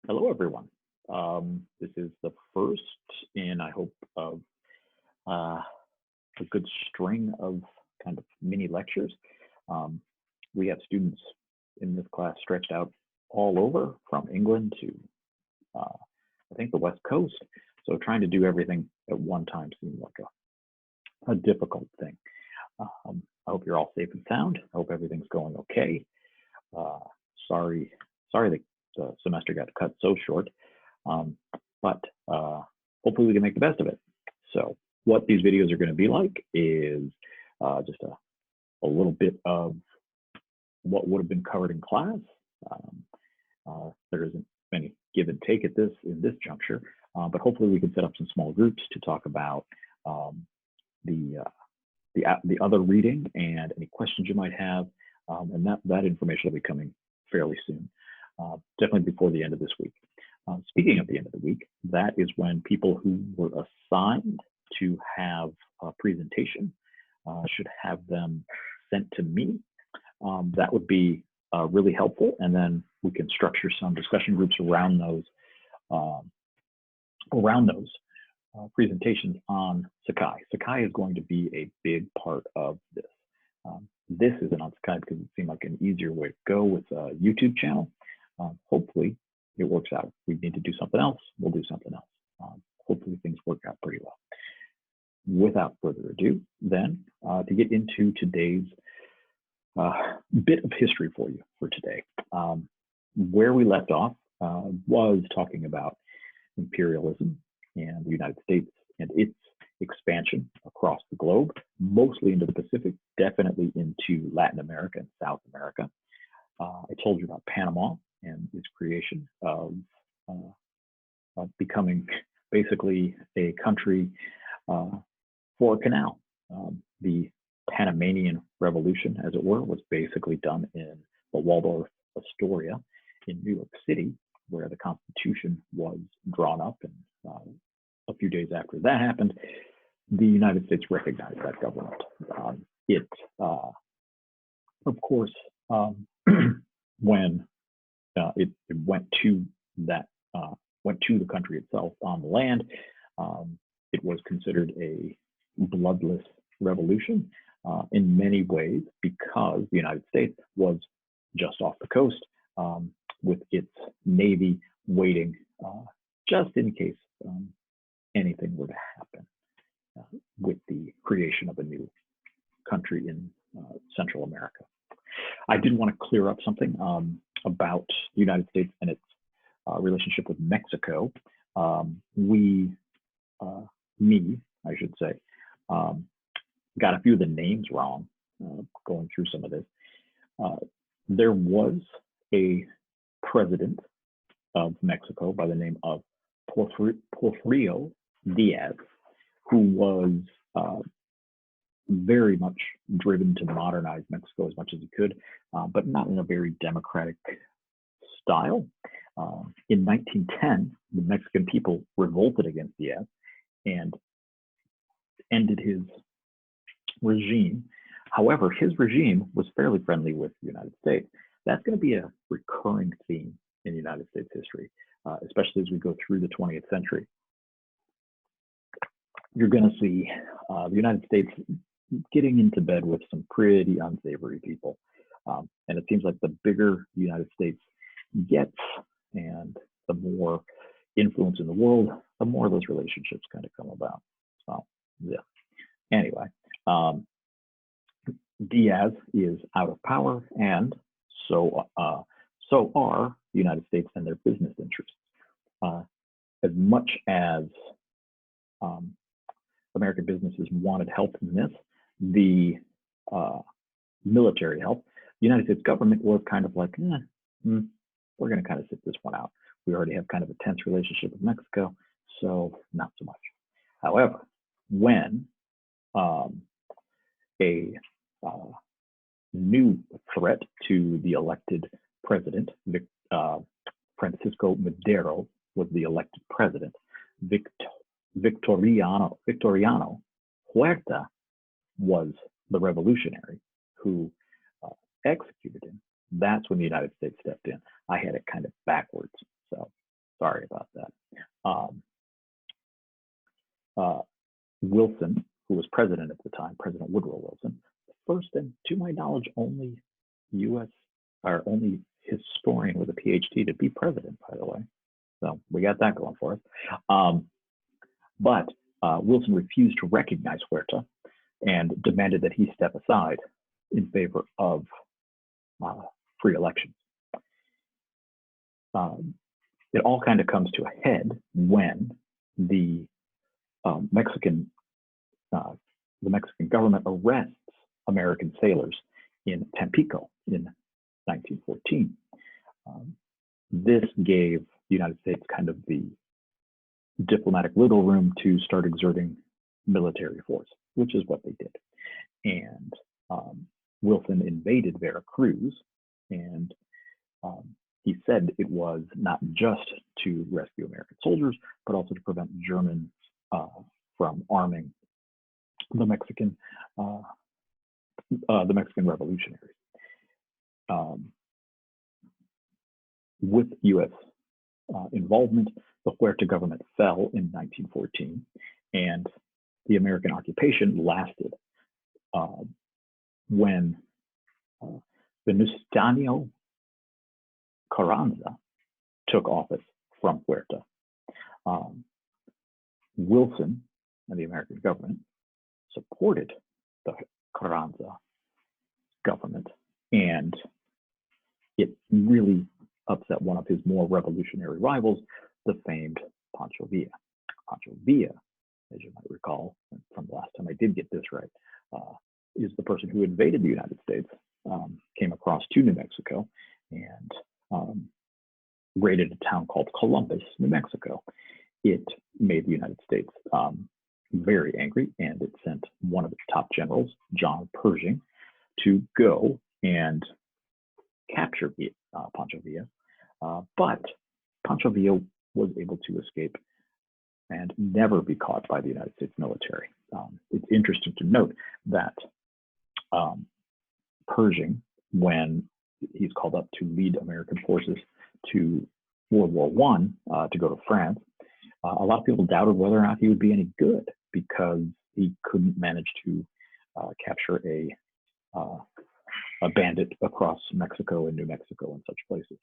Hello, everyone. This is the first in, I hope, of uh, a good string of kind of mini lectures. Um, we have students in this class stretched out all over from England to, I think, the West Coast. So trying to do everything at one time seemed like a difficult thing. I hope you're all safe and sound. I hope everything's going okay. Uh, sorry that the semester got cut so short. Um, but hopefully we can make the best of it. So what these videos are going to be like is just a little bit of what would have been covered in class. There isn't any give and take at in this juncture, but hopefully we can set up some small groups to talk about the other reading and any questions you might have, and that information will be coming fairly soon, definitely before the end of this week. Speaking of the end of the week, that is when people who were assigned to have a presentation should have them sent to me. That would be really helpful, and then we can structure some discussion groups around those presentations on Sakai. Sakai is going to be a big part of this. This isn't on Sakai because it seemed like an easier way to go with a YouTube channel. Hopefully it works out. If we need to do something else, we'll do something else. Hopefully things work out pretty well. Without further ado, then, to get into today's bit of history for you for today. Where we left off was talking about imperialism and the United States and its expansion across the globe, mostly into the Pacific, definitely into Latin America and South America. I told you about Panama and its creation of becoming basically a country for a canal. The Panamanian Revolution, as it were, was basically done in the Waldorf Astoria in New York City, where the Constitution was drawn up. And a few days after that happened, the United States recognized that government. Of course, when it went to the country itself on the land, it was considered a bloodless revolution in many ways because the United States was just off the coast with its Navy waiting just in case anything were to happen with the creation of a new country in Central America. I did want to clear up something about the United States and its relationship with Mexico. Me, I should say, got a few of the names wrong going through some of this. There was a president of Mexico by the name of Porfirio Diaz, who was very much driven to modernize Mexico as much as he could, but not in a very democratic style. In 1910, the Mexican people revolted against Diaz and ended his regime. However, his regime was fairly friendly with the United States. That's going to be a recurring theme in United States history, especially as we go through the 20th century. You're going to see the United States getting into bed with some pretty unsavory people. And it seems like the bigger the United States gets and the more influence in the world, the more those relationships kind of come about. So, yeah. Anyway, Diaz is out of power, and so are the United States and their business interests. As much as American businesses wanted help in this, the military help, the United States government was kind of like, we're going to kind of sit this one out. We already have kind of a tense relationship with Mexico, so not so much. However, when a new threat to the elected president, Francisco Madero was the elected president, Victoriano Huerta was the revolutionary who executed him. That's when the United States stepped in. I had it kind of backwards. So Wilson, who was president at the time, President Woodrow Wilson, the first and, to my knowledge, only only historian with a PhD to be president, by the way. So we got that going for us. But Wilson refused to recognize Huerta and demanded that he step aside in favor of free elections. It all kind of comes to a head when the Mexican government arrests American sailors in Tampico in 1914. This gave the United States kind of the diplomatic wiggle room to start exerting military force, which is what they did. And Wilson invaded Veracruz, and he said it was not just to rescue American soldiers, but also to prevent Germans from arming the Mexican revolutionaries. With U.S. Involvement, the Huerta government fell in 1914, and the American occupation lasted when Venustiano Carranza took office from Huerta. Wilson and the American government supported the Carranza government, and it really upset one of his more revolutionary rivals, the famed Pancho Villa. Pancho Villa, as you might recall from the last time I did get this right, is the person who invaded the United States, came across to New Mexico, and raided a town called Columbus, New Mexico. It made the United States very angry, and it sent one of its top generals, John Pershing, to go and capture Pancho Villa. But Pancho Villa was able to escape and never be caught by the United States military. It's interesting to note that Pershing, when he's called up to lead American forces to World War I, to go to France, a lot of people doubted whether or not he would be any good because he couldn't manage to capture a bandit across Mexico and New Mexico and such places.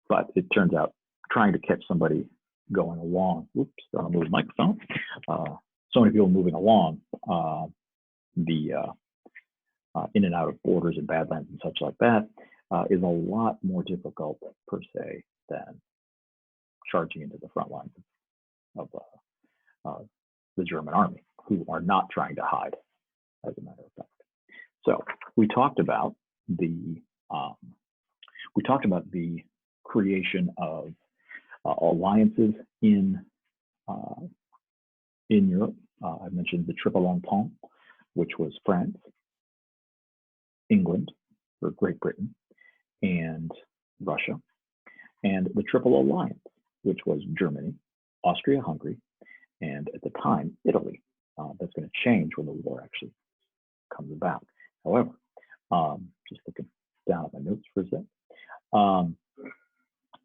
But it turns out trying to catch somebody going along, oops, don't move the microphone. So many people moving along in and out of borders and badlands and such like that is a lot more difficult per se than charging into the front lines of the German army, who are not trying to hide, as a matter of fact. So we talked about the creation of alliances in Europe. I mentioned the Triple Entente, which was France, England, or Great Britain, and Russia, and the Triple Alliance, which was Germany, Austria-Hungary, and at the time, Italy. That's going to change when the war actually comes about. However, just looking down at my notes for a sec.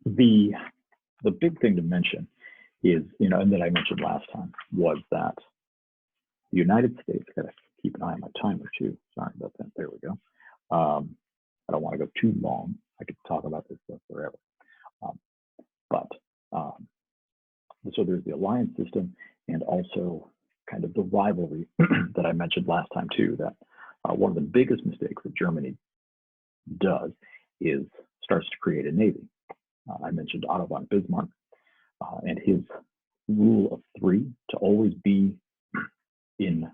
The big thing to mention is, and that I mentioned last time, was that the United States, got to keep an eye on my timer too. Sorry about that. There we go. I don't want to go too long. I could talk about this stuff forever. So there's the alliance system, and also kind of the rivalry that I mentioned last time too, that one of the biggest mistakes that Germany does is starts to create a navy. I mentioned Otto von Bismarck and his rule of three, to always be in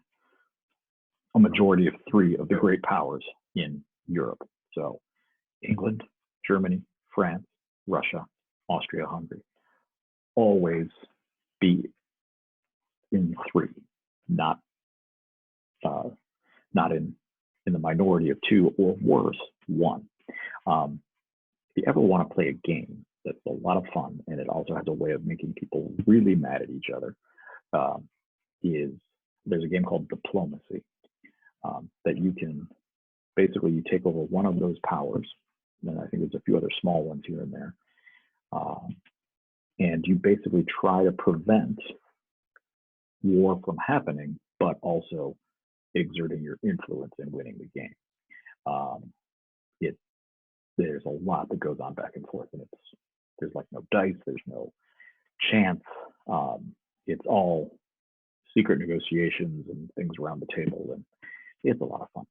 a majority of three of the great powers in Europe. So England, Germany, France, Russia, Austria-Hungary. Always be in three, not in the minority of two, or worse, one. If you ever want to play a game that's a lot of fun, and it also has a way of making people really mad at each other, there's a game called Diplomacy that you can basically, you take over one of those powers, and I think there's a few other small ones here and there, and you basically try to prevent war from happening, but also exerting your influence in winning the game. There's a lot that goes on back and forth, and there's like no dice, there's no chance. It's all secret negotiations and things around the table, and it's a lot of fun.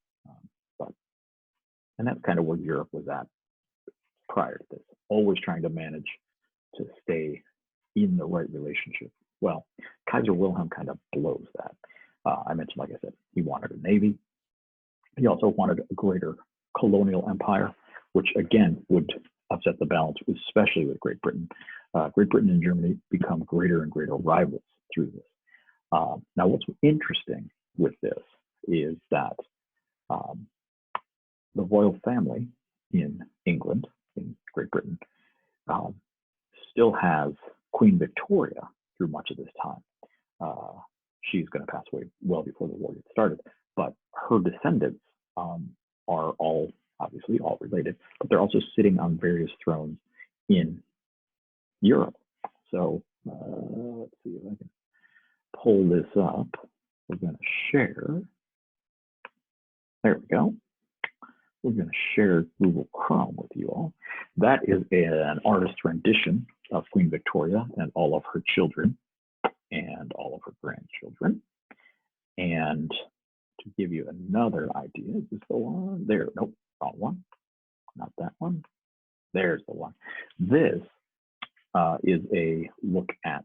And that's kind of where Europe was at prior to this, always trying to manage to stay in the right relationship. Well, Kaiser Wilhelm kind of blows that. I mentioned, like I said, he wanted a navy. He also wanted a greater colonial empire, which again would upset the balance, especially with Great Britain. Great Britain and Germany become greater and greater rivals through this. Now, what's interesting with this is that the royal family in England, in Great Britain, still has Queen Victoria through much of this time. She's going to pass away well before the war gets started, but her descendants are all obviously all related, but they're also sitting on various thrones in Europe. So let's see if I can pull this up. We're going to share. There we go. We're going to share Google Chrome with you all. That is an artist rendition of Queen Victoria and all of her children and all of her grandchildren. And to give you another idea, is this the one? There, nope, wrong one. Not that one. There's the one. This is a look at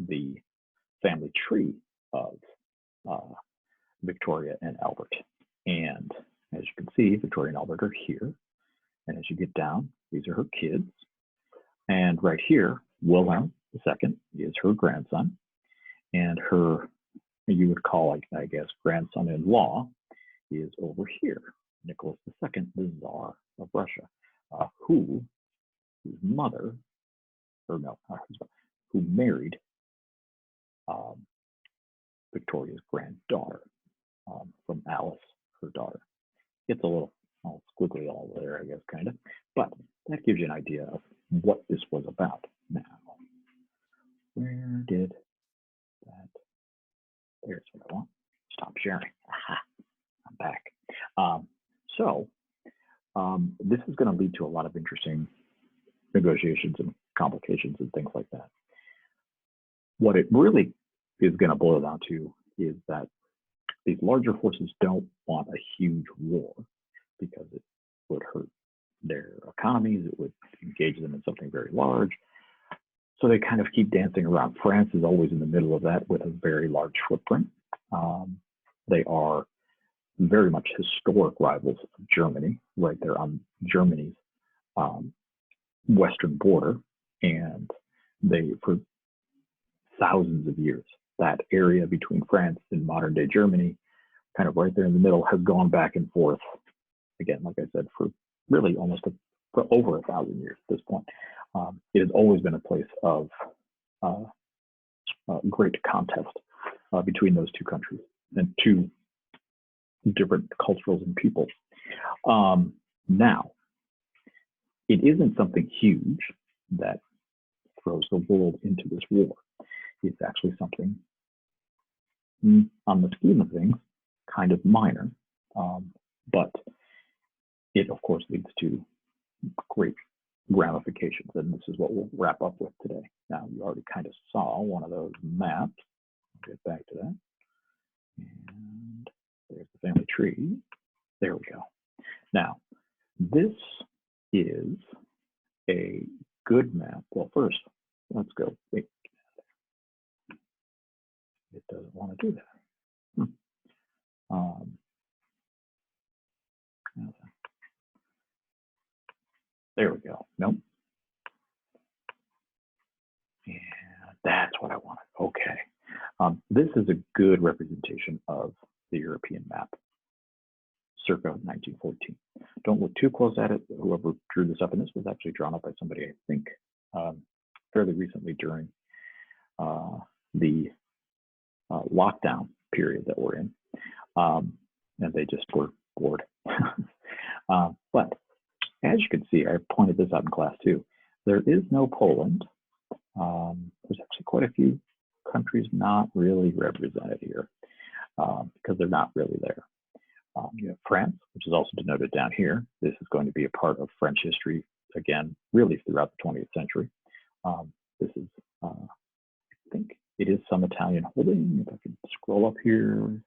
the family tree of Victoria and Albert. And as you can see, Victoria and Albert are here. And as you get down, these are her kids. And right here, Wilhelm II is her grandson. And her, you would call, I guess, grandson-in-law is over here. Nicholas II, the Tsar of Russia, whose mother, or no, who married Victoria's granddaughter from Alice, her daughter. It's a little squiggly all there, I guess, kind of, but that gives you an idea of what this was about. Now, where did that? There's what I want. Stop sharing. Aha, I'm back. This is going to lead to a lot of interesting negotiations and complications and things like that. What it really is going to boil down to is that these larger forces don't want a huge war because it would hurt their economies, it would engage them in something very large. So they kind of keep dancing around. France is always in the middle of that with a very large footprint. They are very much historic rivals of Germany, right there on Germany's western border. And they, for thousands of years, that area between France and modern day Germany, kind of right there in the middle, has gone back and forth, again, like I said, for really almost for over 1,000 years at this point. It has always been a place of great contest between those two countries and two different cultures and peoples. Now, it isn't something huge that throws the world into this war. It's actually something, on the scheme of things, kind of minor, but it, of course, leads to great ramifications, and this is what we'll wrap up with today. Now, you already kind of saw one of those maps. I'll get back to that. And there's the family tree. There we go. Now, this is a good map. Well, first, let's go. Wait. It doesn't want to do that. There we go. Nope. And that's what I wanted. Okay. This is a good representation of the European map, circa 1914. Don't look too close at it. Whoever drew this up, and this was actually drawn up by somebody, I think, fairly recently during the lockdown period that we're in. And they just were bored. But as you can see, I pointed this out in class too. There is no Poland. There's actually quite a few countries not really represented here because they're not really there. You have France, which is also denoted down here. This is going to be a part of French history, again, really throughout the 20th century. This is, I think it is some Italian holding. If I can scroll up here.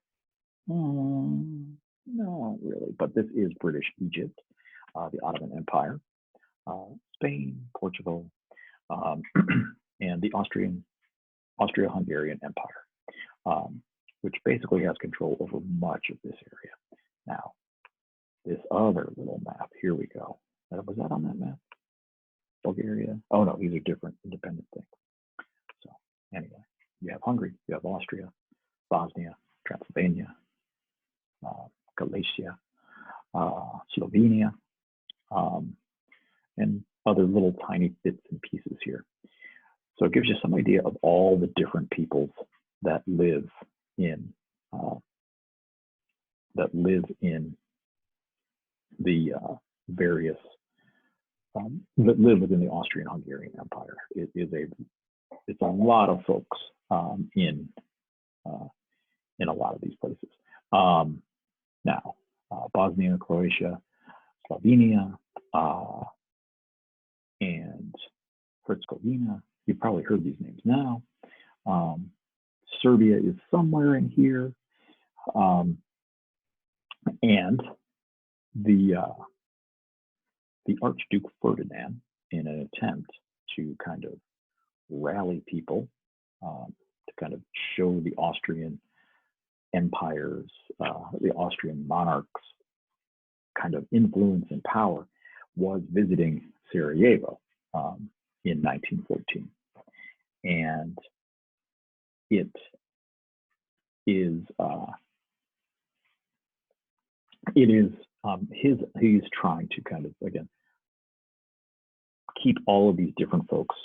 No, really, but this is British Egypt, the Ottoman Empire, Spain, Portugal, and the Austro-Hungarian Empire, which basically has control over much of this area. Now, this other little map, here we go. Was that on that map? Bulgaria? Oh no, these are different independent things. So anyway, you have Hungary, you have Austria, Bosnia, Transylvania, Galicia, Slovenia, and other little tiny bits and pieces here. So it gives you some idea of all the different peoples that live in the various that live within the Austrian-Hungarian Empire. It's a lot of folks in a lot of these places. Now, Bosnia, Croatia, Slovenia, and Herzegovina. You've probably heard these names now. Serbia is somewhere in here. And the Archduke Ferdinand, in an attempt to kind of rally people, to kind of show the Austrian empires, the Austrian monarchs' kind of influence and power, was visiting Sarajevo in 1914. And it is he's trying to kind of, again, keep all of these different folks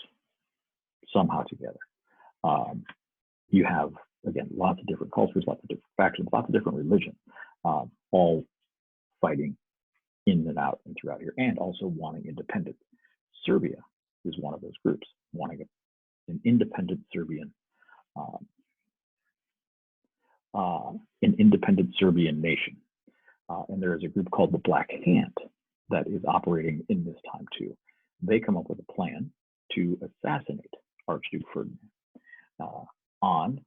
somehow together. You have, again, lots of different cultures, lots of different factions, lots of different religions, all fighting in and out and throughout here, and also wanting independence. Serbia is one of those groups, wanting an independent Serbian, nation. And there is a group called the Black Hand that is operating in this time too. They come up with a plan to assassinate Archduke Ferdinand. On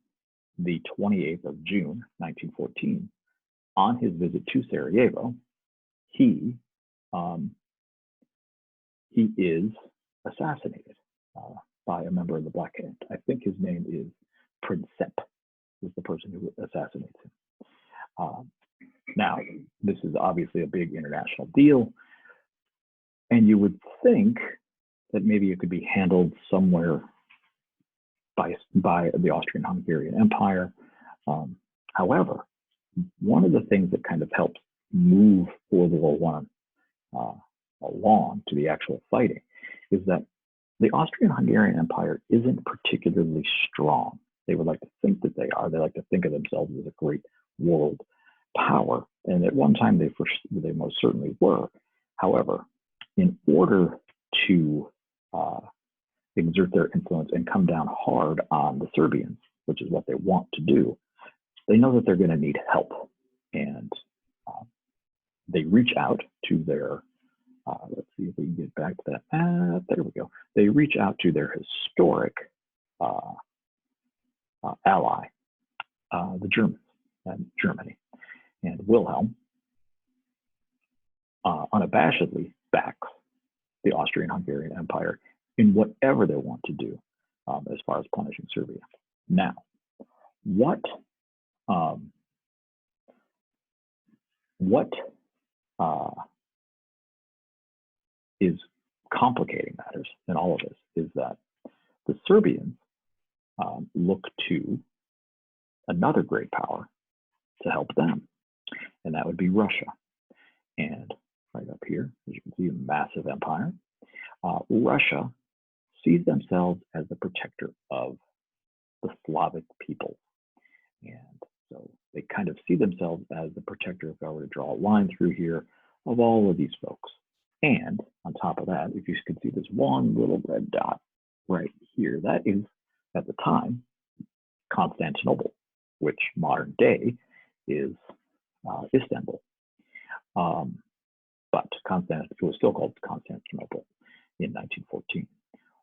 the 28th of June, 1914, on his visit to Sarajevo, he is assassinated by a member of the Black Hand. I think his name is Princip, is the person who assassinates him. Now, this is obviously a big international deal, and you would think that maybe it could be handled somewhere by the Austrian-Hungarian Empire. However, one of the things that kind of helps move World War I along to the actual fighting is that the Austrian-Hungarian Empire isn't particularly strong. They would like to think that they are. They like to think of themselves as a great world power, and at one time they most certainly were. However, in order to exert their influence and come down hard on the Serbians, which is what they want to do, they know that they're going to need help, and they reach out to their let's see if we can get back to that. There we go. They reach out to their historic ally, the Germans, and Germany. And Wilhelm unabashedly backs the Austrian-Hungarian Empire in whatever they want to do as far as punishing Serbia. Now, what is complicating matters in all of this is that the Serbians look to another great power to help them, and that would be Russia. And right up here, as you can see, a massive empire. Russia sees themselves as the protector of the Slavic people. And so they kind of see themselves as the protector, if I were to draw a line through here, of all of these folks. And on top of that, if you can see this one little red dot right here, that is, at the time, Constantinople, which modern day is Istanbul. But it was still called Constantinople in 1914.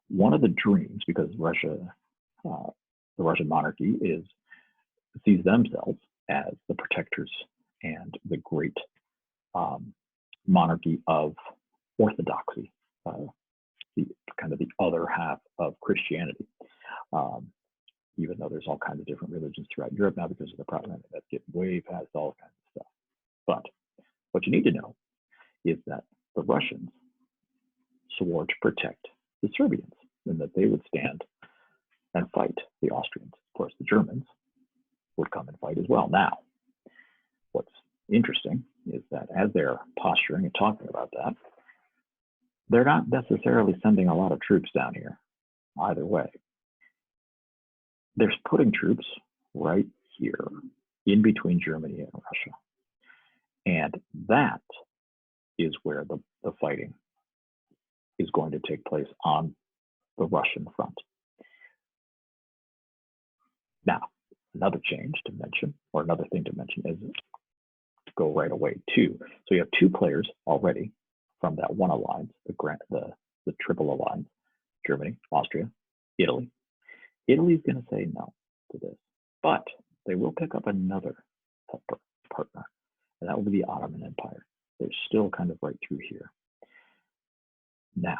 One of the dreams, because Russia, the Russian monarchy sees themselves as the protectors and the great monarchy of orthodoxy, the other half of Christianity. Even though there's all kinds of different religions throughout Europe now because of the propaganda, that's getting way past all kinds of stuff. But what you need to know is that the Russians swore to protect the Serbians and that they would stand and fight the Austrians. Of course, the Germans would come and fight as well. Now, what's interesting is that as they're posturing and talking about that, they're not necessarily sending a lot of troops down here either way. They're putting troops right here in between Germany and Russia. And that is where the fighting is going to take place on the Russian front. Now, another change to mention, or another thing to mention, is go right away too. So you have two players already from that one alliance, the triple alliance: Germany, Austria, Italy. Italy's going to say no to this, but they will pick up another partner, and that will be the Ottoman Empire. They're still kind of right through here. Now,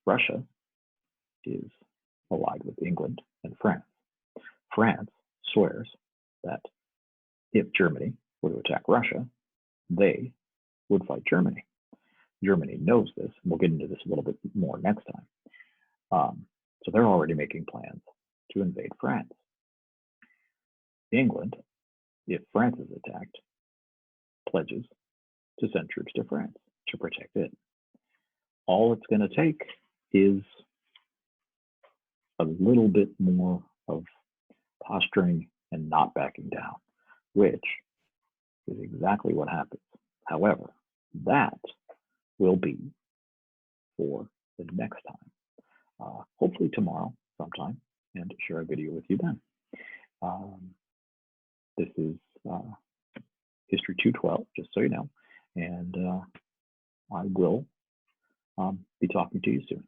Russia is allied with England and France. France swears that if Germany were to attack Russia, they would fight Germany. Germany knows this, and we'll get into this a little bit more next time. So they're already making plans to invade France. England, if France is attacked, pledges to send troops to France to protect it. All it's going to take is a little bit more of posturing and not backing down, which is exactly what happens. However, that will be for the next time. Hopefully tomorrow sometime, and share a video with you then. This is HIST212, just so you know, and I will be talking to you soon.